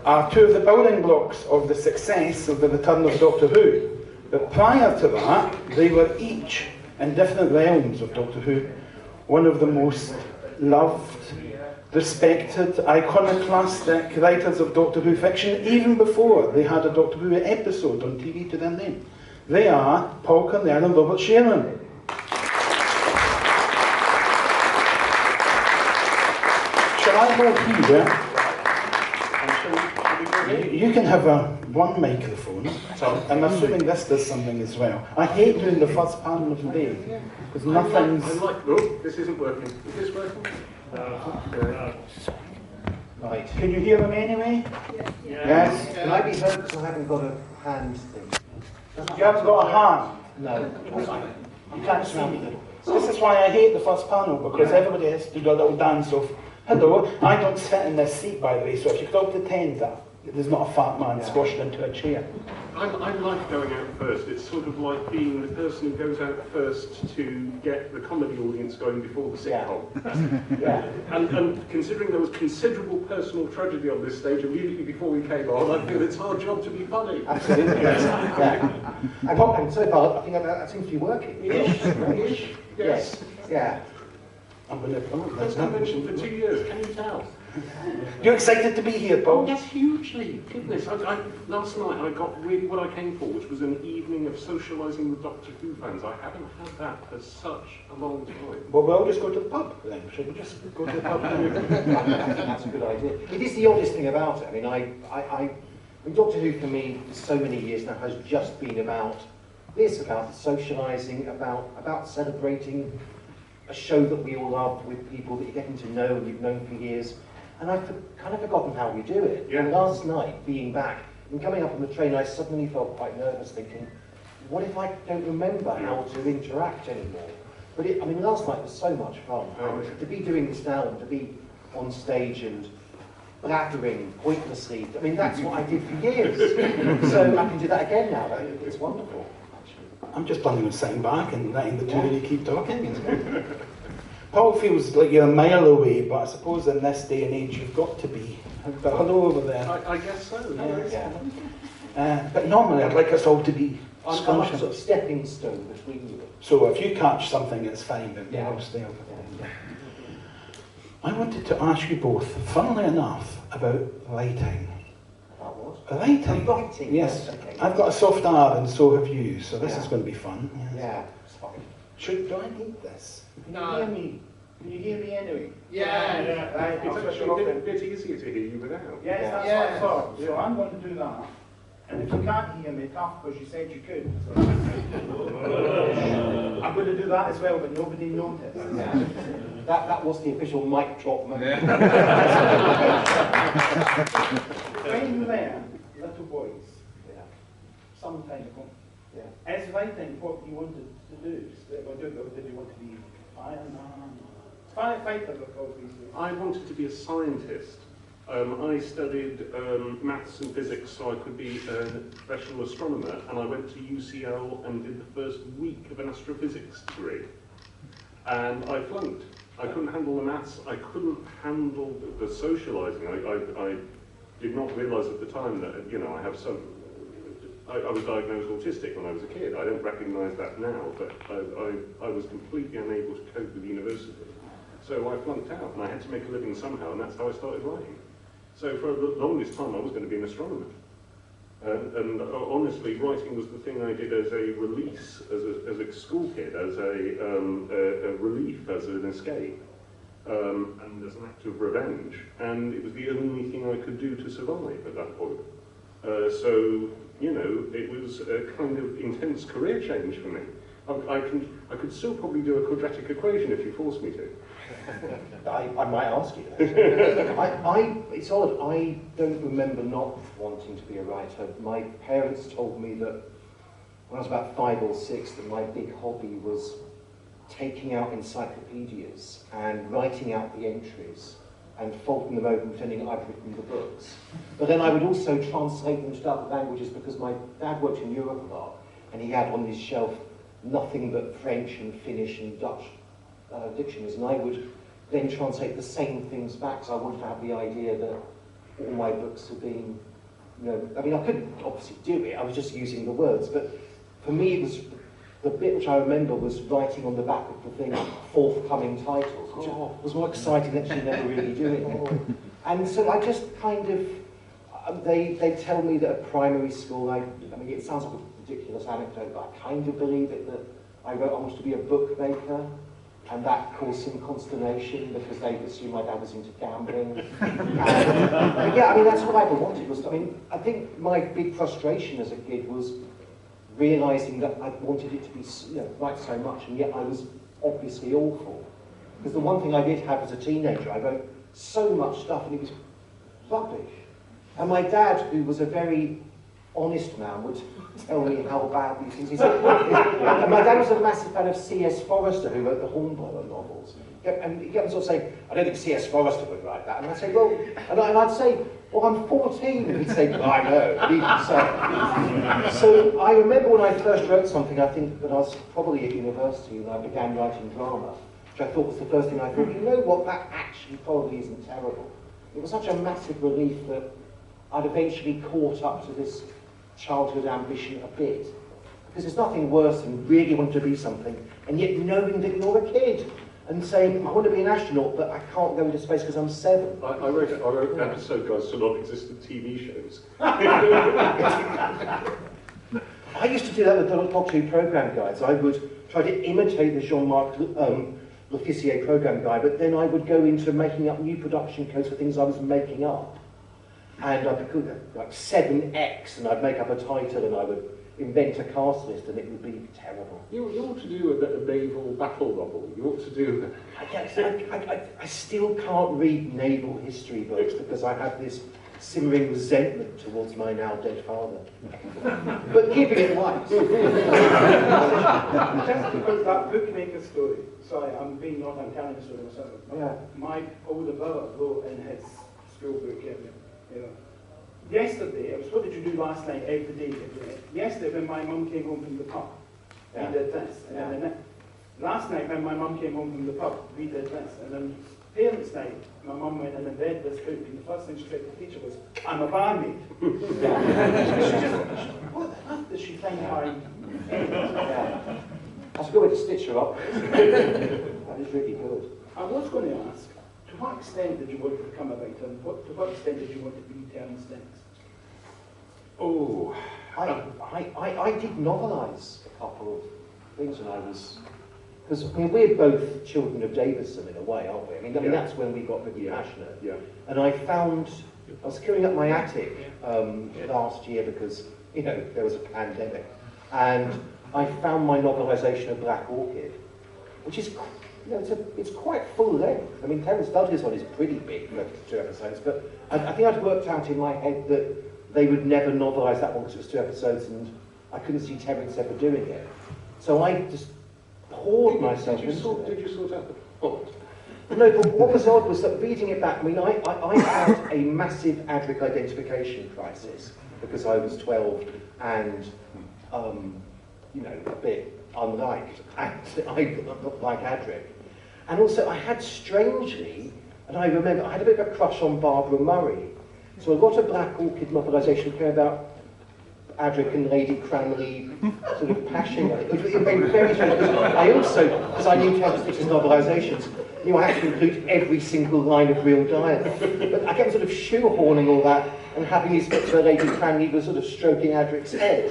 are two of the building blocks of the success of the return of Doctor Who. But prior to that, they were each, in different realms of Doctor Who, one of the most loved, respected, iconoclastic writers of Doctor Who fiction, even before they had a Doctor Who episode on TV to their name. They are Paul Cornell and Robert Shearman. Shall I go here? You can have one microphone. So I'm assuming this does something as well. I hate doing the first panel of the day because nothing's. Oh, this isn't working. Is this working? Right. Can you hear them anyway? Yes. Can I be heard because I haven't got a hand thing? You haven't got a hand? No. You can't see me. This is why I hate the first panel, because everybody has to do a little dance of, hello, I don't sit in this seat, by the way, so if you could all pretend that there's not a fat man squashed into a chair. I like going out first. It's sort of like being the person who goes out first to get the comedy audience going before the sitcom. And considering there was considerable personal tragedy on this stage immediately before we came on, I feel it's our job to be funny. Absolutely. And so far, I think that seems to be working. Ish. Yes. Yeah. First convention for 2 years, can you tell? You're excited to be here, Paul? Yes, hugely. Goodness, last night I got really what I came for, which was an evening of socialising with Doctor Who fans. I haven't had that for such a long time. Well, we'll just go to the pub then. Should we just go to the pub? That's a good idea. It is the oddest thing about it. I mean, Doctor Who for me, for so many years now, has just been about this, about socialising, about celebrating a show that we all love with people that you're getting to know and you've known for years. And I've kind of forgotten how we do it. Yeah. And last night, being back and coming up on the train, I suddenly felt quite nervous, thinking, what if I don't remember how to interact anymore? But I mean, last night was so much fun. To be doing this now and to be on stage and blathering pointlessly, I mean, that's what I did for years. So I can do that again now. It's wonderful, actually. I'm just planning on sitting back and letting the two of you keep talking. Paul feels like you're a mile away, but I suppose in this day and age you've got to be. But hello over there. I guess so. But normally I'd like us all to be I'm a sort of stepping stone between you. So if you catch something, it's fine, but Yeah. we'll stay over there. I wanted to ask you both, funnily enough, about writing. About what? Writing? Writing? Yes. Okay. I've got a soft R and so have you, so this is going to be fun. Yes. Yeah, it's fine. Do I need this? Can No. you hear me? Can you hear me anyway? Yeah. Right, I'll It's switch it actually off a then. bit easier to hear you without. Yes, that's Yeah. what I thought. So I'm going to do that. And if you can't hear me, tough, because you said you could. So I'm going to do that as well, but nobody noticed. Yeah. That was the official mic drop moment. When you were there, little boys, Yeah. some time ago, Yeah. is writing what you wanted to do? Or did you want to be fireman? Firefighter, of course, these days. I wanted to be a scientist. I studied maths and physics so I could be a professional astronomer, and I went to UCL and did the first week of an astrophysics degree. And I flunked. I couldn't handle the maths, I couldn't handle the socialising. I did not realise at the time that, you know, I was diagnosed autistic when I was a kid. I don't recognise that now, but I was completely unable to cope with university. So I flunked out, and I had to make a living somehow, and that's how I started writing. So for the longest time, I was going to be an astronomer. And honestly, writing was the thing I did as a release, as a school kid, as a relief, as an escape, and as an act of revenge. And it was the only thing I could do to survive at that point. So, you know, it was a kind of intense career change for me. I could still probably do a quadratic equation if you forced me to. I might ask you that. It's odd, I don't remember not wanting to be a writer. My parents told me that when I was about 5 or 6 that my big hobby was taking out encyclopedias and writing out the entries and folding them over and pretending I'd written the books. But then I would also translate them to other languages because my dad worked in Europe a lot and he had on his shelf nothing but French and Finnish and Dutch dictionaries, and I would then translate the same things back, so I wanted to have the idea that all my books have been, you know, I mean, I couldn't obviously do it, I was just using the words, but for me it was, the bit which I remember was writing on the back of the thing, forthcoming titles, which was more exciting than actually never really doing it. And so I just kind of, they tell me that at primary school, I mean, it sounds like a ridiculous anecdote, but I kind of believe it, that I wrote I wanted to be a bookmaker, and that caused some consternation because they assumed my dad was into gambling. And, yeah, I mean, that's what I ever wanted. Was, I mean, I think my big frustration as a kid was realising that I wanted it to be, you know, write so much, and yet I was obviously awful. Because the one thing I did have as a teenager, I wrote so much stuff, and it was rubbish. And my dad, who was a very honest man, would tell me how bad these things are. And my dad was a massive fan of C.S. Forester, who wrote the Hornblower novels. And he kept sort of saying, I don't think C.S. Forester would write that. And I'd say, well, and I'd say, well, I'm 14. And he'd say, well, I know. And he'd say. So I remember when I first wrote something, I think when I was probably at university, and I began writing drama, which I thought was the first thing I thought, you know what, that actually probably isn't terrible. It was such a massive relief that I'd eventually caught up to this childhood ambition a bit. Because there's nothing worse than really wanting to be something, and yet knowing that you're a kid, and saying, I want to be an astronaut, but I can't go into space because I'm 7. I wrote episode guides to non-existent TV shows. I used to do that with the Doctor Who program guides. I would try to imitate the Jean-Marc L'Officier program guide, but then I would go into making up new production codes for things I was making up. And I'd be like 7X, and I'd make up a title, and I would invent a cast list, and it would be terrible. You ought to do a naval battle novel. You ought to do... I still can't read naval history books because I have this simmering resentment towards my now dead father. But keeping it light. Just because that bookmaker story, sorry, I'm telling the story myself. Yeah. My older brother wrote in his school book, you know, yesterday, it was what did you do last night, every day. Yesterday, when my mum came home from the pub, we did this. And then last night, when my mum came home from the pub, we did this. And then parents' night, my mum went in and read this book, and the first thing she said to the teacher was, I'm a barmaid. What the hell did she think I... That's a good way to stitch her up. That is really good. I was going to ask, to what extent did you want to become a writer, and to what extent did you want to be Terence Stinks? Oh, I did novelise a couple of things when I was, because I mean, we're both children of Davison in a way, aren't we? I mean that's when we got really passionate. Yeah. And I was clearing up my attic last year because, you know, there was a pandemic, and I found my novelisation of Black Orchid, which is, you know, it's quite full length. I mean, Terence Dudley's one is pretty big, 2 episodes, but I think I'd worked out in my head that they would never novelise that one because it was 2 episodes, and I couldn't see Terence ever doing it. So I just poured myself into it. Did you sort out the plot? No, but what was odd was that reading it back, I mean, I had a massive Adric identification crisis because I was 12 and, you know, a bit unliked, and I looked like Adric. And also, I had strangely, and I remember, I had a bit of a crush on Barbara Murray. So a lot of Black Orchid novelisation came about Adric and Lady Cranley sort of passion. It made very strange. I also, because I knew Terence Stinks' novelisations, knew I had to include every single line of real dialogue. But I kept sort of shoehorning all that and having these bits where Lady Cranley was sort of stroking Adric's head.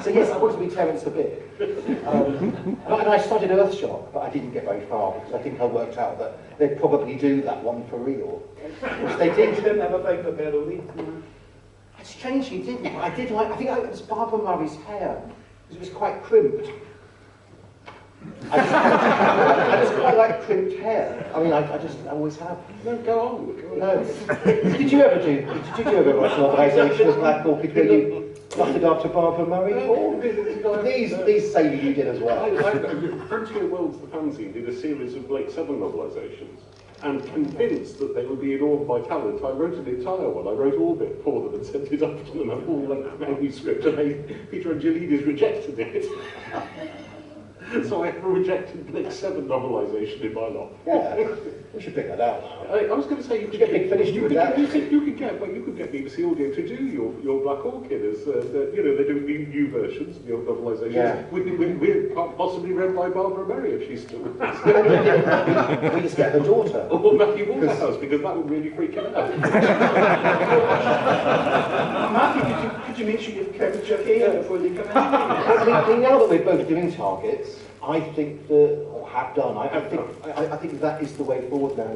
So yes, I wanted to be Terence a bit. And I started Earthshock, but I didn't get very far because I think I worked out that they'd probably do that one for real. Which they did. You didn't ever think of Beryl Lee? I strangely didn't. I did like, I think it was Barbara Murray's hair, because it was quite crimped. I just quite like crimped hair. I mean, I always have. No, go on. No. Did you ever write an novelisation of Black Orchid where you fluttered after Barbara Murray? These say you did as well. Frontier Worlds, the fanzine, did a series of Blake Southern novelisations, and convinced that they would be in awe of my talent, I wrote an entire one. I wrote Orbit for them and sent it up to them, a full-length manuscript, and Peter Angelides rejected it. So I have a rejected Blake 7 novelisation in my lot. Yeah, we should pick that out. I was going to say you could get Big Finish to you do that. you could get BBC Audio to do your Black Orchid as you know, they do new versions, the old novelisations. Yeah. We possibly read by Barbara Murray if she's still with us. We just get her daughter. Or Matthew Waterhouse, because that would really freak him out. Matthew, could you make sure you've kept your hair before they come in? I mean, now that we're both doing targets, I think that, or have done, I think that is the way forward now.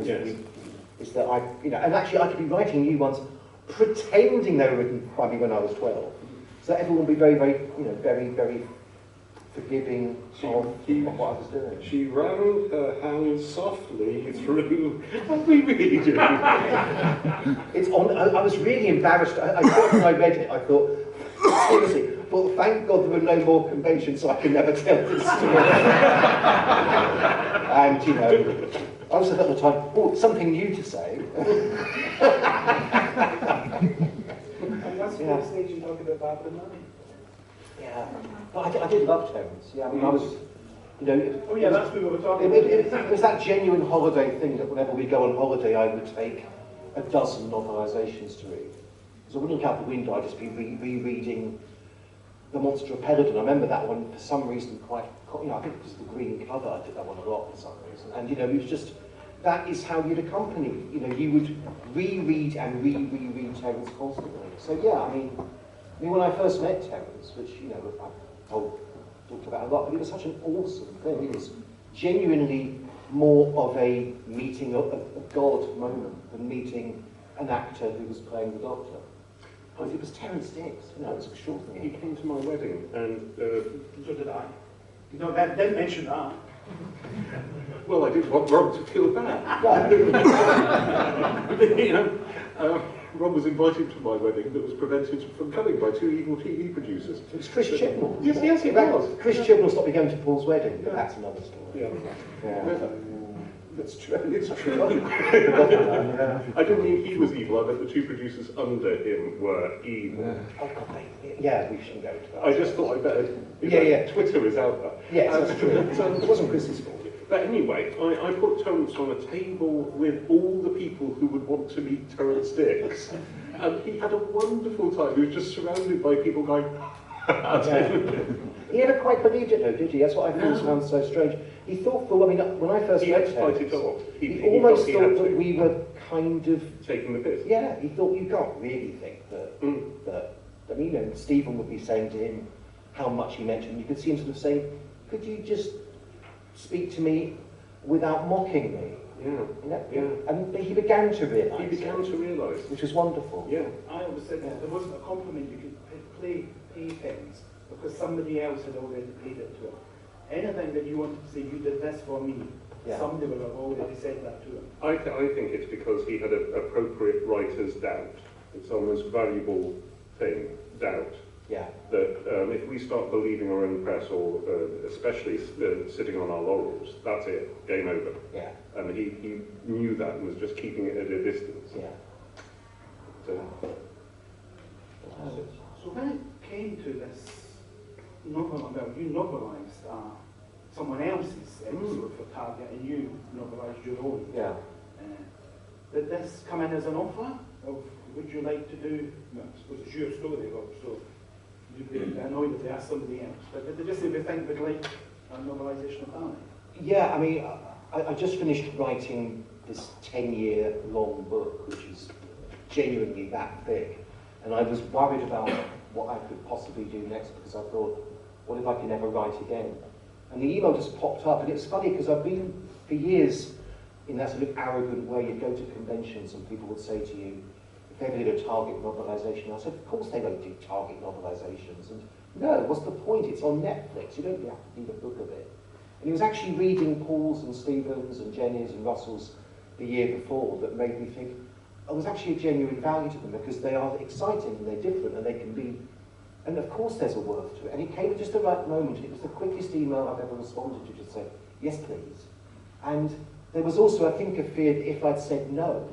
Is that and actually I could be writing new ones, pretending they were written by me when I was 12. So everyone will be very, very, very, very forgiving of what I was doing. She ran her hands softly through. What we really do? It's on. I was really embarrassed. I thought when I read it, I thought, seriously, well, thank God there were no more conventions, so I can never tell this story. And I also thought at the time, oh, something new to say. And that's the stage you talk about Barbara Murray. Yeah, but I did love Terence. Yeah, I mean, I was, Oh yeah, that's what we were talking it was that genuine holiday thing that whenever we go on holiday, I would take a dozen novelisations to read. Because I wouldn't look out the window, I'd just be rereading The Monster of Peladon. I remember that one for some reason quite, I think it was the green cover. I did that one a lot for some reason. And it was just, that is how you'd accompany. You would reread and reread Terence constantly. So yeah, I mean, when I first met Terence, which I've talked about a lot, but it was such an awesome thing. It was genuinely more of a meeting of God moment than meeting an actor who was playing the Doctor. Because it was Terence Dix, it was extraordinary. He came to my wedding, and So did I. No, that didn't mention that. well, I didn't want Rob to feel bad. Rob was invited to my wedding, but was prevented from coming by two evil TV producers. It was Chris Chibnall. Yes, it was. Chris Chibnall stopped me going to Paul's wedding, but that's another story. Yeah. That's true. It's true. I didn't mean he was evil, I meant the two producers under him were evil. Oh, God, we shouldn't go to that. I just thought I better... Twitter is out there. Yes, that's true. It wasn't Chris's fault. But anyway, I put Terence on a table with all the people who would want to meet Terence Dix. And he had a wonderful time. He was just surrounded by people going... He never quite believed it though, did he? That's what I found so strange. He thought, when I first met him, he almost thought that we were kind of... taking the piss. Yeah, he thought, you can't really think that Stephen would be saying to him how much he meant to him. You could see him sort of saying, could you just speak to me without mocking me? And he began to realise. Which was wonderful. Yeah. I always said that there wasn't a compliment you could pay things because somebody else had already paid it to him. Anything that you wanted to say, you did this for me, somebody would have already said that to him. I think it's because he had an appropriate writer's doubt. It's our most valuable thing, doubt. Yeah. That if we start believing our own press, or especially sitting on our laurels, that's it, game over. Yeah. And he knew that and was just keeping it at a distance. Yeah. So when it came to this novel, you novelised someone else's episode for Target, and you novelised your own. Yeah. Did this come in as an offer of would you like to do? Well, I suppose it's your story, Rob, so you'd be annoyed if they asked somebody else. But did they just say we think we'd like a novelisation of Target? Yeah, I mean, I just finished writing this 10-year long book, which is genuinely that thick. And I was worried about what I could possibly do next because I thought, what if I can never write again? And the email just popped up, and it's funny because I've been for years in that sort of arrogant way. You'd go to conventions and people would say to you, if they ever did a Target novelisation, I said, of course they don't do Target novelisations. And no, what's the point? It's on Netflix. You don't have to read a book of it. And it was actually reading Paul's and Stephen's and Jenny's and Russell's the year before that made me think, oh, there's actually a genuine value to them because they are exciting and they're different and they can be, and of course there's a worth to it. And it came at just the right moment. It was the quickest email I've ever responded to, just say, yes please. And there was also, I think, a fear that if I'd said no,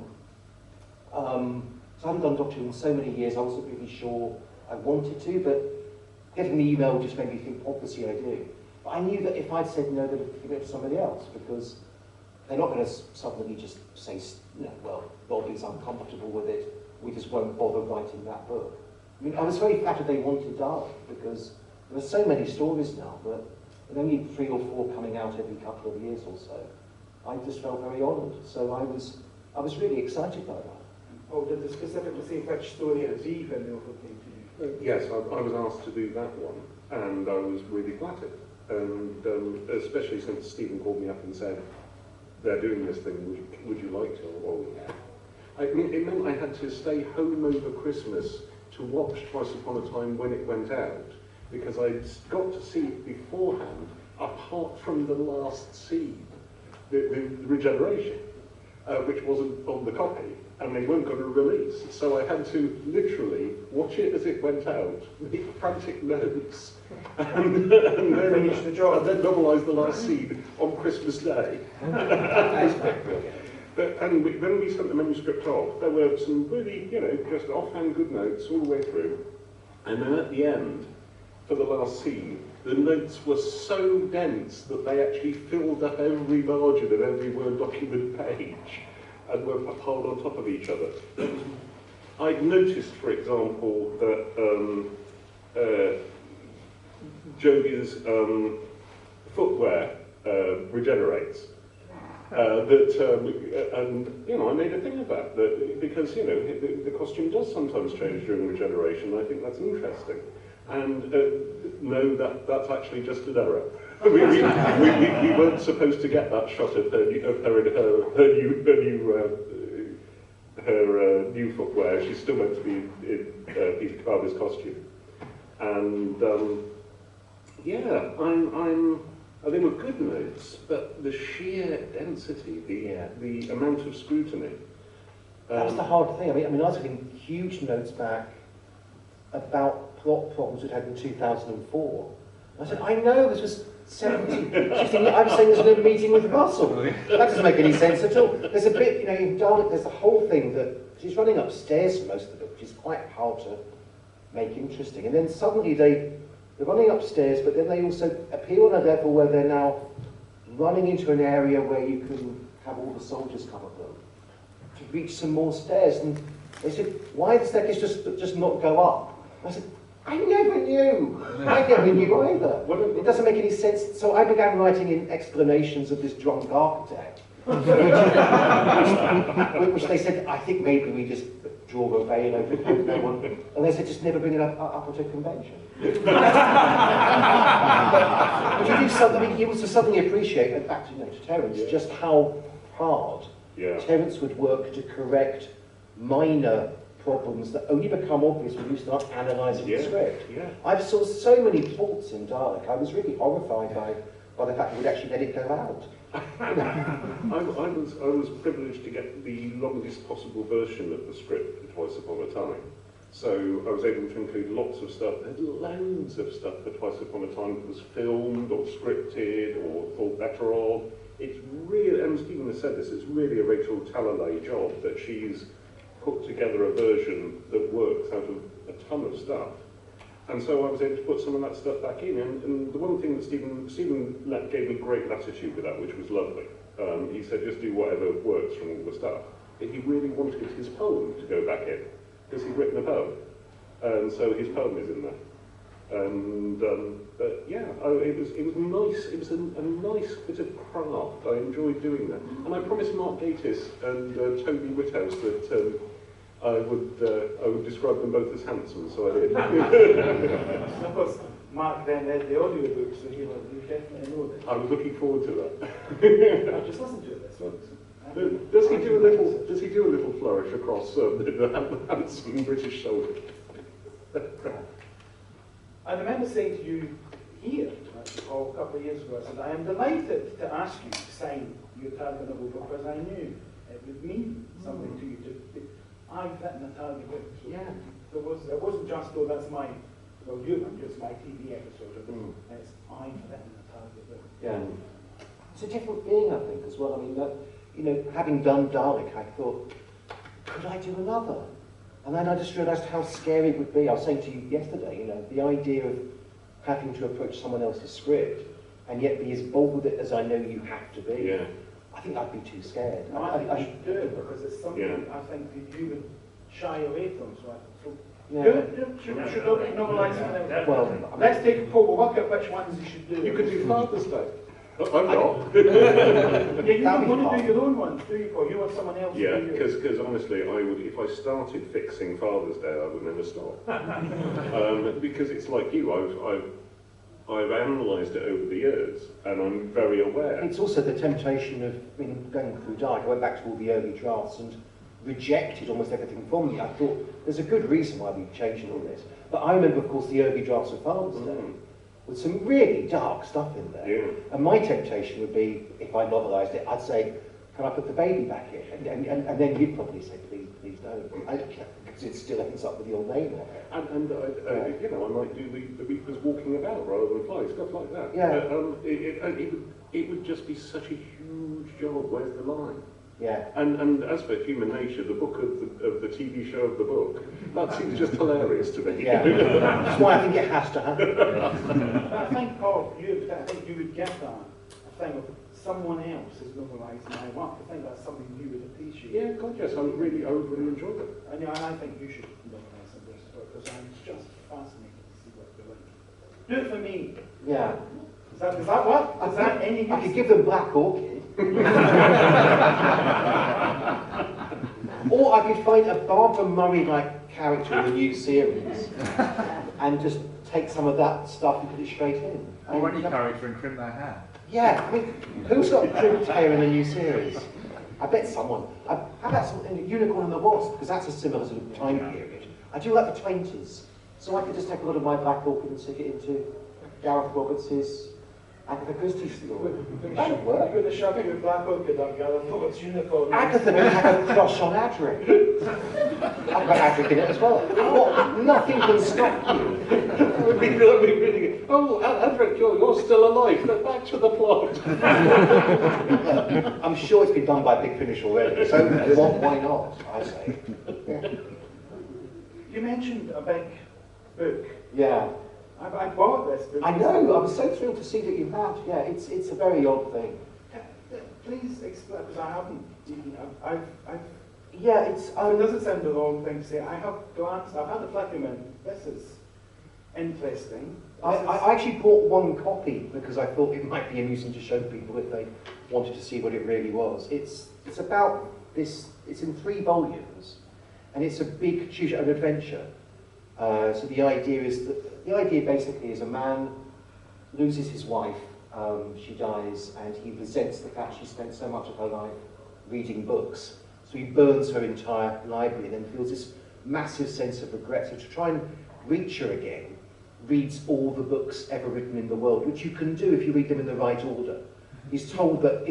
so I hadn't done Doctor Who in so many years, I wasn't really sure I wanted to, but getting the email just made me think, obviously I do. But I knew that if I'd said no, they'd give it to somebody else, because they're not going to suddenly just say, well, Bob is uncomfortable with it, we just won't bother writing that book. I mean, I was very flattered they wanted Dalek, because there are so many stories now, but with only 3 or 4 coming out every couple of years or so, I just felt very honoured. So I was really excited by that. Oh, did they specifically say which story it would be when they offered it to you? Yes, I was asked to do that one, and I was really flattered. And especially since Stephen called me up and said, they're doing this thing, would you like to? Well, yeah. It meant I had to stay home over Christmas to watch Twice Upon a Time when it went out, because I'd got to see it beforehand, apart from the last scene, the regeneration, which wasn't on the copy, and they weren't going to release. So I had to literally watch it as it went out, make frantic notes, and then Finish the job. and then novelise the last scene on Christmas Day. And when we sent the manuscript off, there were some really, just offhand good notes all the way through. And then at the end, for the last scene, the notes were so dense that they actually filled up every margin of every Word document page and were piled on top of each other. I'd noticed, for example, that Jodie's footwear regenerates. And I made a thing of that, because the costume does sometimes change during regeneration. I think that's interesting. And no, that's actually just an error. We weren't supposed to get that shot of her new footwear. She's still meant to be in Peter Capaldi's costume. And yeah, they were good notes, but the sheer density, the amount of scrutiny. That's the hard thing. I mean, I was getting huge notes back about plot problems we'd had in 2004. I said, I know this was 70. She's thinking, I'm saying there's no meeting with Russell. That doesn't make any sense at all. There's a bit, in Dalek, there's the whole thing that she's running upstairs for most of the book, which is quite hard to make interesting. And then suddenly they're running upstairs, but then they also appear on a level where they're now running into an area where you can have all the soldiers come up them to reach some more stairs. And they said, why does that just not go up? I said, I never knew. I never knew either. It doesn't make any sense. So I began writing in explanations of this drunk architect, which they said, I think maybe we just draw a veil over no one. And they said, just never bring it up at a convention. But you do something, you also suddenly appreciate, and back to Terence, just how hard Terence would work to correct minor problems that only become obvious when you start analysing the script. I've saw so many faults in Dalek. I was really horrified by the fact that we'd actually let it go out. I was privileged to get the longest possible version of the script for Twice Upon a Time. So I was able to include lots of stuff. There's loads of stuff for Twice Upon a Time that was filmed or scripted or thought better of. It's really, and Stephen has said this, it's really a Rachel Talalay job that she's put together a version that works out of a ton of stuff. And so I was able to put some of that stuff back in. And the one thing that Stephen gave me great latitude with that, which was lovely. He said, just do whatever works from all the stuff. But he really wanted his poem to go back in, because he'd written a poem. And so his poem is in there. And but yeah, it was nice. It was a nice bit of craft. I enjoyed doing that. And I promised Mark Gatiss and Toby Whithouse that I would describe them both as handsome, so I did. Of course, Mark then read the audiobook, so you definitely know that. I was looking forward to that. Just listen to it this one. Does he do a little flourish across the handsome British shoulder? I remember saying to you here, a couple of years ago, I said, I am delighted to ask you to sign your target novel book, because I knew it would mean something to you. I've written a target book. So Yeah. It wasn't just, oh, that's my, well, I'm just my TV episode. It's, I've written a target book. Yeah. It's a different being, I think, as well. I mean, having done Dalek, I thought, could I do another? And then I just realised how scary it would be. I was saying to you yesterday, the idea of having to approach someone else's script and yet be as bold as I know you have to be. Yeah. I think I'd be too scared. I think you should do it because it's something I think that you would shy away from. So Yeah. should normalise it. Well, Let's take a poll. We'll work out which ones you should do. You could do Father's Day. I'm not. Yeah, you want to do your own ones, do you, Paul? You want someone else Yeah, to do yours. because honestly, I would, if I started fixing Father's Day, I would never stop. Because it's like you, I've analysed it over the years, and I'm very aware. it's also the temptation of, I mean, going through Dark, I went back to all the early drafts and rejected almost everything from me. I thought, there's a good reason why we've changed all this. But I remember, of course, the early drafts of Father's Day, with some really dark stuff in there. Yeah. And my temptation would be, if I novelised it, I'd say, can I put the baby back in? And then you'd probably say, please don't. Because it still ends up with your name on it. And you know, I might do the Reapers walking about rather than fly, stuff like that. Yeah. It would just be such a huge job. Where's the line? Yeah. And as for Human Nature, the book of the TV show of the book, that seems just hilarious to me. Yeah. That's why I think it has to happen. But I think, Paul, I think you would get that. I think if someone else is normalising my work, I think that's something you would appreciate. Yeah, God, yes, I really enjoyed it. And I think you should normalise some of this work because I'm just fascinated to see what you're like. Do it for me. Yeah. Does that work? Is that any use? I could give them Black Orchid. Or I could find a Barbara Murray-like character in the new series and just take some of that stuff and put it straight in. Or any character and trim their hair. Yeah, I mean, who's got crimped hair in the new series? I bet someone. How about something, Unicorn and the Wasp, because that's a similar sort of time period. I do like the 20s, so I could just take a lot of my Black Orchid and stick it into Gareth Roberts' Agatha Christie story. That would work. You're going to shove your Black Orchid up, Gareth Roberts' Unicorn. Agatha may have a crush on Adric. I've got Adric in it as well. What? Nothing can stop you. That would be really good. Oh, Adric, you're still alive. Back to the plot. I'm sure it's been done by Big Finish already, so why not, I say. Yeah. You mentioned a big book. Yeah. I bought this book. I know, I was so thrilled to see that you had. Yeah, it's a very odd thing. Please explain, because I haven't, I've Yeah, it's... it doesn't sound the wrong thing to say. I have glanced, I've had a flicker moment. This is interesting. I actually bought one copy because I thought it might be amusing to show people if they wanted to see what it really was. It's about this, it's in 3 volumes, and it's a big choose your own adventure. So the idea basically is a man loses his wife, she dies, and he resents the fact she spent so much of her life reading books. So he burns her entire library and then feels this massive sense of regret. So to try and reach her again, reads all the books ever written in the world, which you can do if you read them in the right order. He's told that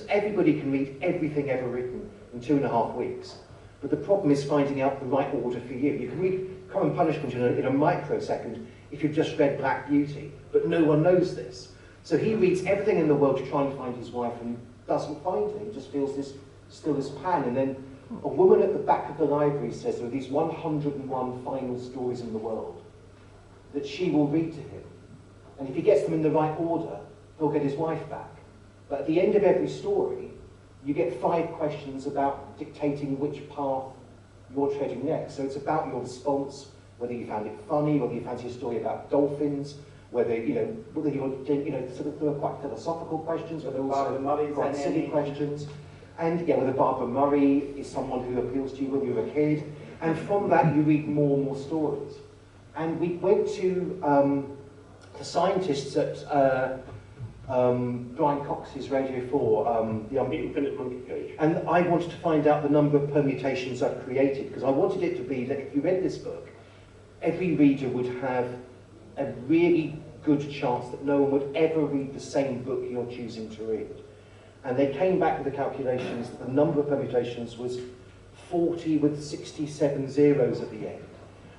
everybody can read everything ever written in 2.5 weeks. But the problem is finding out the right order for you. You can read Crime and Punishment in a microsecond if you've just read Black Beauty, but no one knows this. So he reads everything in the world to try and find his wife and doesn't find her. He just feels this pang. And then a woman at the back of the library says there are these 101 final stories in the world that she will read to him. And if he gets them in the right order, he'll get his wife back. But at the end of every story, you get 5 questions about dictating which path you're treading next. So it's about your response, whether you found it funny, whether you fancy a story about dolphins, whether you're, sort of there are quite philosophical questions, but also quite silly questions. And yeah, whether Barbara Murray is someone who appeals to you when you were a kid. And from that, you read more and more stories. And we went to the scientists at Brian Cox's Radio 4, the Infinite Monkey Cage. and I wanted to find out the number of permutations I've created, because I wanted it to be that if you read this book, every reader would have a really good chance that no one would ever read the same book you're choosing to read. And they came back with the calculations that the number of permutations was 40 with 67 zeros at the end,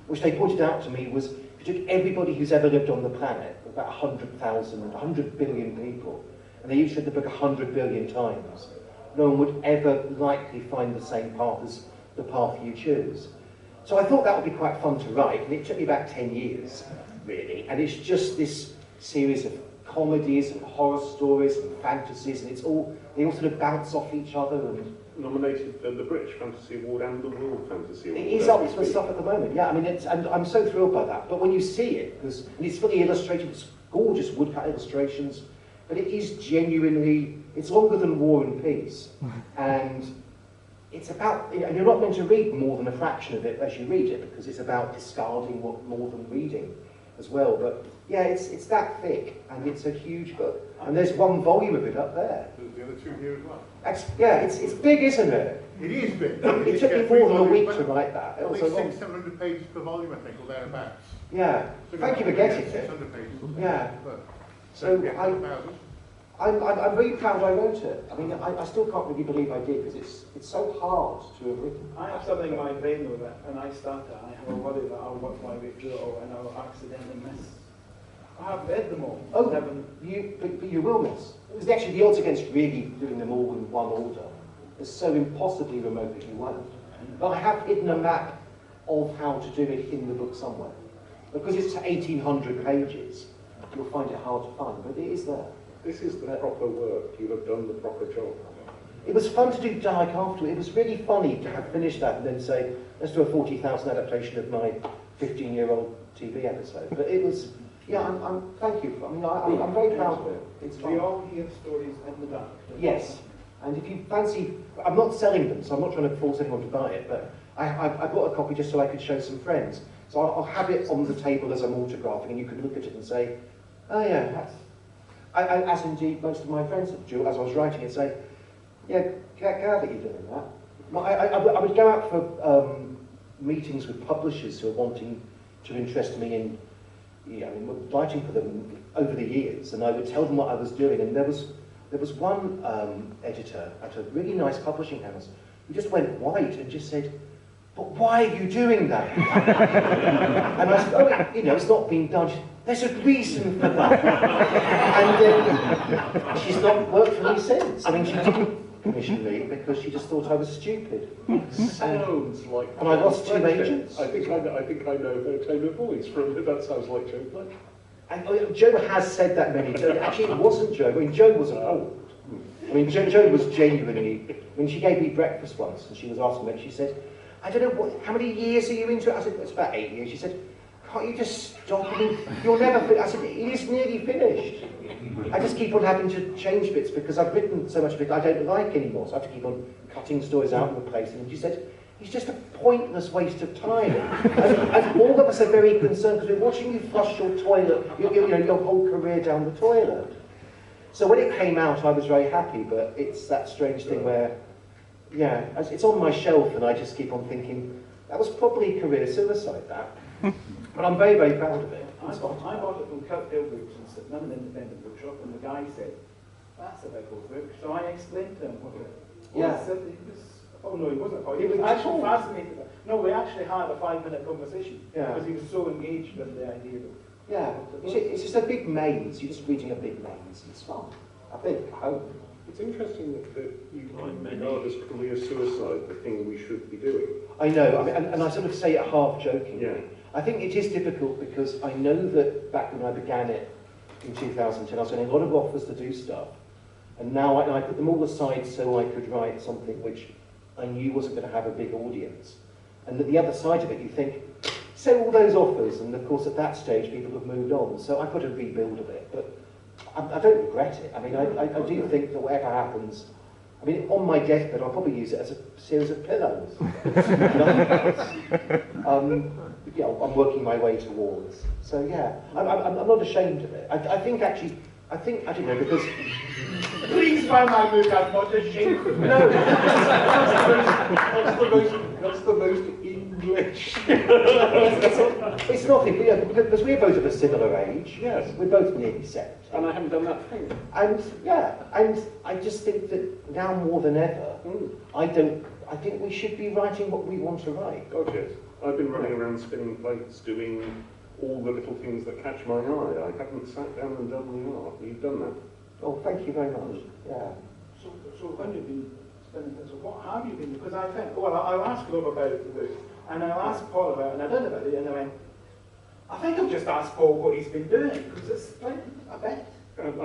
which they pointed out to me was, if you took everybody who's ever lived on the planet, about 100,000, 100 billion people, and they each read the book 100 billion times, no one would ever likely find the same path as the path you choose. So I thought that would be quite fun to write, and it took me about 10 years, really, and it's just this series of comedies and horror stories and fantasies, and they all sort of bounce off each other. And Nominated the British Fantasy Award and the World Fantasy Award. it is up for stuff at the moment, yeah. I mean, and I'm so thrilled by that. But when you see it, and it's fully illustrated, it's gorgeous woodcut illustrations, but it is genuinely, it's longer than War and Peace, and it's about, and you're not meant to read more than a fraction of it as you read it, because it's about discarding what more than reading as well. But yeah, it's that thick, and it's a huge book, and there's one volume of it up there. The other two here as well. Yeah, it's big, isn't it? It is big. It took me more than a week to write that. I think 600-700 pages per volume, I think, or thereabouts. Yeah, thank you for getting it. 600 pages. Yeah. But, So yeah, I'm really proud I wrote it. I mean, I still can't really believe I did, because it's so hard to have written. I have something in my brain though that when I start it, I have a worry that I'll work my way through it all and I'll accidentally miss. I have read them all. Oh, but you will miss. It was actually the odds against really doing them all in one order. It's so impossibly remote that you won't. But I have hidden a map of how to do it in the book somewhere. Because it's 1,800 pages, you'll find it hard to find, but it is there. This is the proper work. You have done the proper job. It was fun to do Dark afterward. It was really funny to have finished that and then say, let's do a 40,000 adaptation of my 15-year-old TV episode. But it was, yeah, thank you. I mean, I'm very proud of it. It's fun. We all hear stories in the dark. Yes. And if you fancy, I'm not selling them, so I'm not trying to force anyone to buy it, but I bought a copy just so I could show some friends. So I'll have it on the table as I'm autographing, and you can look at it and say, oh yeah, that's... as indeed most of my friends do, as I was writing it, say, yeah, glad that you're doing that. I would go out for meetings with publishers who are wanting to interest me in, writing for them over the years, and I would tell them what I was doing, and there was one editor at a really nice publishing house who just went white and just said, but why are you doing that? And I said, oh, it's not been done. There's a reason for that. And she's not worked for me since. I mean, she didn't commission me because she just thought I was stupid. Sounds like... And I lost 2 agents. I think I know her tone of voice from that sounds like Joe Fletcher. And Joe has said that many times. Actually, it wasn't Joe. I mean, Joe wasn't old. I mean, Joe was genuinely... When she gave me breakfast once and she was asking me, she said, I don't know, how many years are you into it? I said, it's about 8 years. She said, can't you just stop? I mean, you'll never finish. I said, it is nearly finished. I just keep on having to change bits because I've written so much of it I don't like anymore. So I have to keep on cutting stories out and replacing them. She said, it's just a pointless waste of time. And all of us are very concerned because we're watching you flush your toilet, your whole career down the toilet. So when it came out, I was very happy, but it's that strange thing where, yeah, it's on my shelf and I just keep on thinking, that was probably career suicide, that. But I'm very, very proud of it. I bought it from Kirkdale Books and sitting in an independent bookshop, and the guy said, that's a big old book. So I explained to him what it was. Yeah. He was, oh no, he wasn't. He was actually fascinated. No, we actually had a 5-minute conversation. Yeah. Because he was so engaged with the idea of... Yeah, it's just a big maze. You're just reading a big maze. It's fun. I think, I hope. It's interesting that you regard as career suicide the thing we should be doing. I know, I mean, and I sort of say it half jokingly. Yeah. I think it is difficult because I know that back when I began it in 2010, I was getting a lot of offers to do stuff. And now I put them all aside so I could write something which I knew wasn't going to have a big audience. And at the other side of it, you think, so all those offers, and of course at that stage people have moved on, so I've got to rebuild a bit. But I don't regret it. I mean, I do think that whatever happens, I mean, on my deathbed, I'll probably use it as a series of pillows. I'm working my way towards. So yeah, I'm not ashamed of it. I think actually, I don't know, because... Please find my book, I'm not ashamed. No. That's the most English. It's nothing, because we're both of a similar age. Yes. We're both nearly 70. And I haven't done that thing. And yeah, and I just think that now more than ever, I think we should be writing what we want to write. God, yes. I've been running around spinning plates, doing all the little things that catch my eye. I haven't sat down and done the art. You've done that. Oh, thank you very much. Yeah. So when you've been spending this, what have you been? Because I think, well, I'll ask Rob about the book, and I'll ask Paul about it, and I did about it, and I went, I think I'll just ask Paul what he's been doing, because it's like a bit. I'm